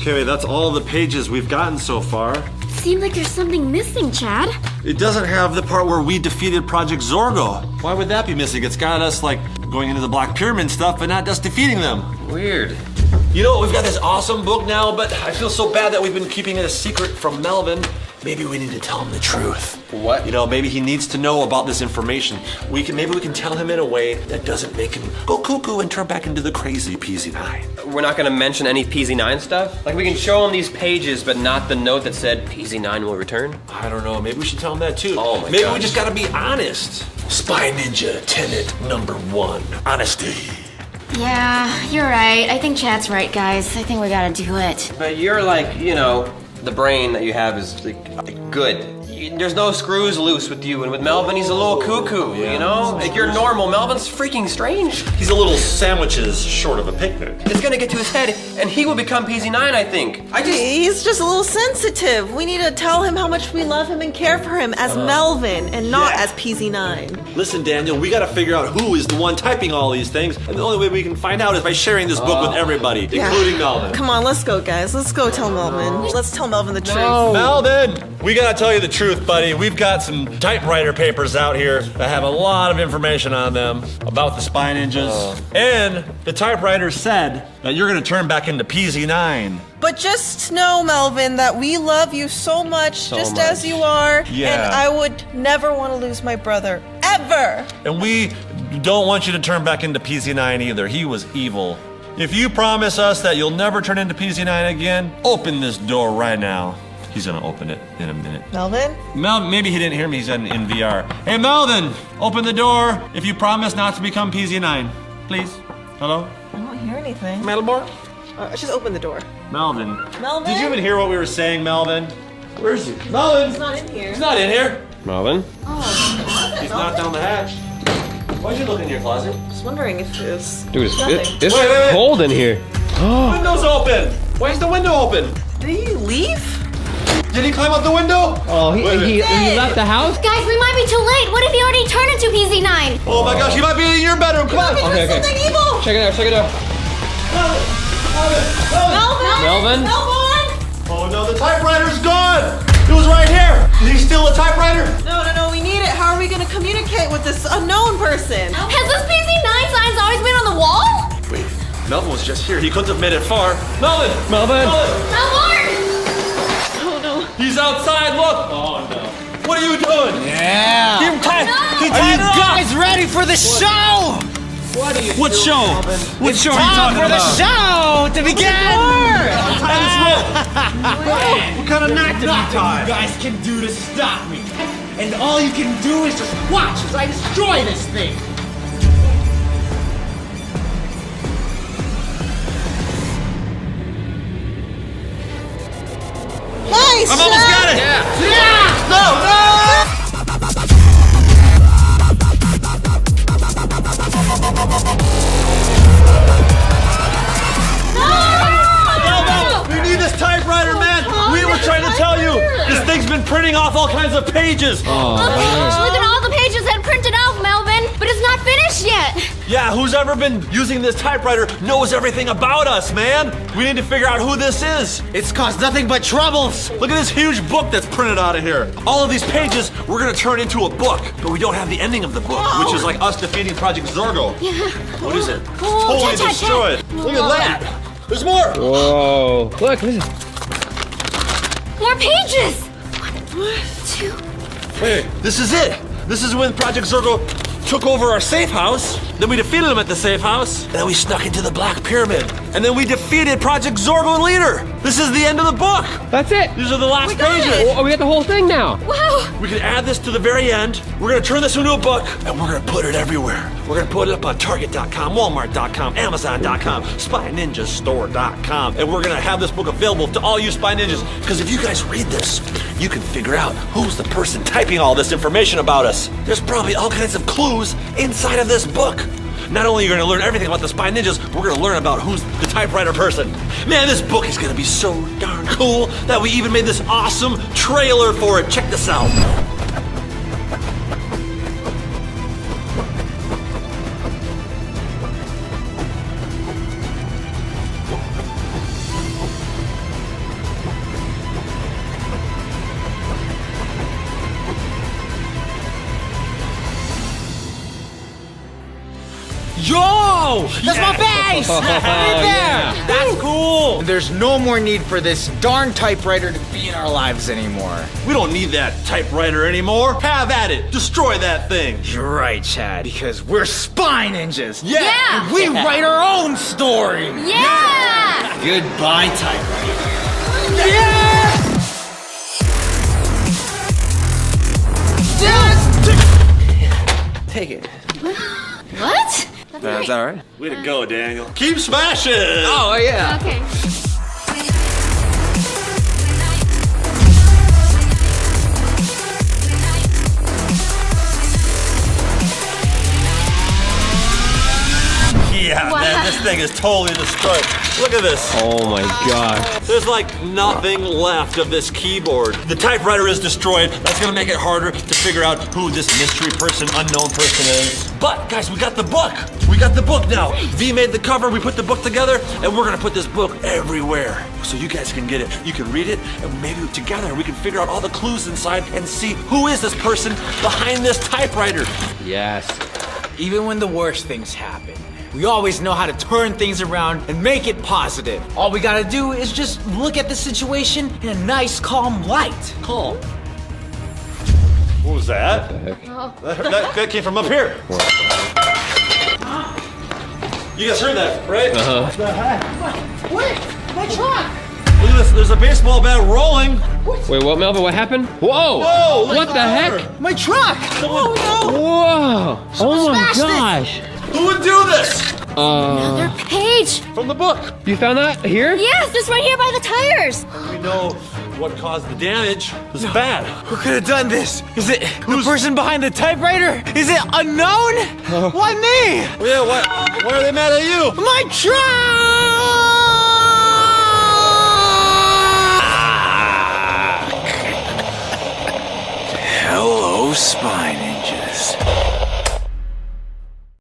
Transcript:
Okay, that's all the pages we've gotten so far. Seems like there's something missing, Chad. It doesn't have the part where we defeated Project Zorgo. Why would that be missing? It's got us, like, going into the Black Pyramid stuff, but not just defeating them. Weird. You know, we've got this awesome book now, but I feel so bad that we've been keeping it a secret from Melvin. Maybe we need to tell him the truth. What? You know, maybe he needs to know about this information. Maybe we can tell him in a way that doesn't make him go cuckoo and turn back into the crazy PZ9. We're not gonna mention any PZ9 stuff? Like, we can show him these pages, but not the note that said PZ9 will return? I don't know, maybe we should tell him that too. Oh my Maybe gosh. we just gotta be honest. Spy Ninja tenet number 1, honesty. Yeah, you're right. I think Chad's right, guys. I think we gotta do it. But you're like, you know, the brain that you have is like good. There's no screws loose with you, and with Melvin, he's a little cuckoo, you know? Like, you're normal. Melvin's freaking strange. He's a little sandwiches short of a picnic. It's gonna get to his head, and he will become PZ9, I think. He's just a little sensitive. We need to tell him how much we love him and care for him as Melvin and not as PZ9. Listen, Daniel, we gotta figure out who is the one typing all these things, and the only way we can find out is by sharing this book with everybody, including Melvin. Come on, let's go, guys. Let's go tell Melvin. Let's tell Melvin the truth. Melvin, we gotta tell you the truth, buddy. We've got some typewriter papers out here that have a lot of information on them about the Spy Ninjas. And the typewriter said that you're gonna turn back into PZ9. But just know, Melvin, that we love you so much, as you are. Yeah. And I would never want to lose my brother, ever. And we don't want you to turn back into PZ9 either. He was evil. If you promise us that you'll never turn into PZ9 again, open this door right now. He's gonna open it in a minute. Melvin? Maybe he didn't hear me, he's in VR. Hey, Melvin, open the door if you promise not to become PZ9. Please. Hello? I don't hear anything. Metalmore? Just open the door. Melvin. Melvin? Did you even hear what we were saying, Melvin? Where is he? Melvin! He's not in here. He's not in here. Melvin? He's not down the hatch. Why'd you look in your closet? Just wondering if it's... Dude, nothing. it's Wait. cold in here. The window's open! Why is the window open? Did he leave? Did he climb out the window? Oh, he Hey! left the house? Guys, we might be too late. What if he already turned into PZ9? Oh my gosh, he might be in your bedroom. Come on! Okay. Something evil! Check it out. Melvin? Melvin! Oh no, the typewriter's gone! It was right here! Is he still a typewriter? No, we need it. How are we gonna communicate with this unknown person? Has this PZ9 sign's always been on the wall? Wait, Melvin was just here. He couldn't have made it far. Melvin! Melvin? Oh no. He's outside, look! Oh no. What are you doing? Yeah. Are you Guys, ready for the show? What show? What show are you Time talking for the about? show to begin. What kind of knot did you Nothing tie? you guys can do to stop me. And all you can do is just watch as I destroy this thing. Nice! I've almost got it! Yeah. No! We need this typewriter, man! We were trying to tell you! This thing's been printing off all kinds of pages! Look at all the pages that printed out, Melvin. But it's not finished yet. Yeah, who's ever been using this typewriter knows everything about us, man! We need to figure out who this is! It's caused nothing but troubles. Look at this huge book that's printed out of here. All of these pages we're gonna turn into a book, but we don't have the ending of the book, which is like us defeating Project Zorgo. Yeah. What is it? Oh, Totally Chad. destroyed. Look at that! There's more! Whoa. Look, listen. More pages. 1, 2. Hey, this is it! This is when Project Zorgo took over our safe house, then we defeated him at the safe house, and then we snuck into the Black Pyramid, and then we defeated Project Zorgo and Leader! This is the end of the book! That's it. These are the last got pages! it. Oh, we got the whole thing now. Wow. We can add this to the very end. We're gonna turn this into a book, and we're gonna put it everywhere. We're gonna put it up on Target.com, Walmart.com, Amazon.com, SpyNinjaStore.com, and we're gonna have this book available to all you Spy Ninjas. Because if you guys read this, you can figure out who's the person typing all this information about us. There's probably all kinds of clues inside of this book. Not only are you gonna learn everything about the Spy Ninjas, we're gonna learn about who's the typewriter person. Man, this book is gonna be so darn cool that we even made this awesome trailer for it. Check this out. Whoa! That's my face! Right there! That's cool! There's no more need for this darn typewriter to be in our lives anymore. We don't need that typewriter anymore. Have at it. Destroy that thing. You're right, Chad, because we're spy ninjas. Yeah! And we write our own story. Yeah! Goodbye, typewriter. Yeah! Take it. What? Is that all right? Way to go, Daniel. Keep smashing. Oh, yeah. Okay. Yeah, man, this thing is totally destroyed. Look at this. Oh my god. There's like nothing left of this keyboard. The typewriter is destroyed. That's gonna make it harder to figure out who this mystery person, unknown person is. But guys, we got the book. We got the book now. V made the cover, we put the book together, and we're gonna put this book everywhere. So you guys can get it. You can read it, and maybe together we can figure out all the clues inside and see who is this person behind this typewriter. Yes. Even when the worst things happen, we always know how to turn things around and make it positive. All we gotta do is just look at the situation in a nice, calm light. Calm. What was that? That came from up here. You guys heard that, right? Wait, my truck! Look at this. There's a baseball bat rolling. Wait, what, Melvin? What happened? Whoa! Whoa, What the heck? My truck! Oh no! Whoa! Oh my gosh! Who would do this? Another page. From the book. You found that here? Yes, this right here by the tires. We know what caused the damage. It's bad. Who could have done this? Is it the person behind the typewriter? Is it unknown? Why me? Yeah, why are they mad at you? My truck! Hello, Spy Ninja.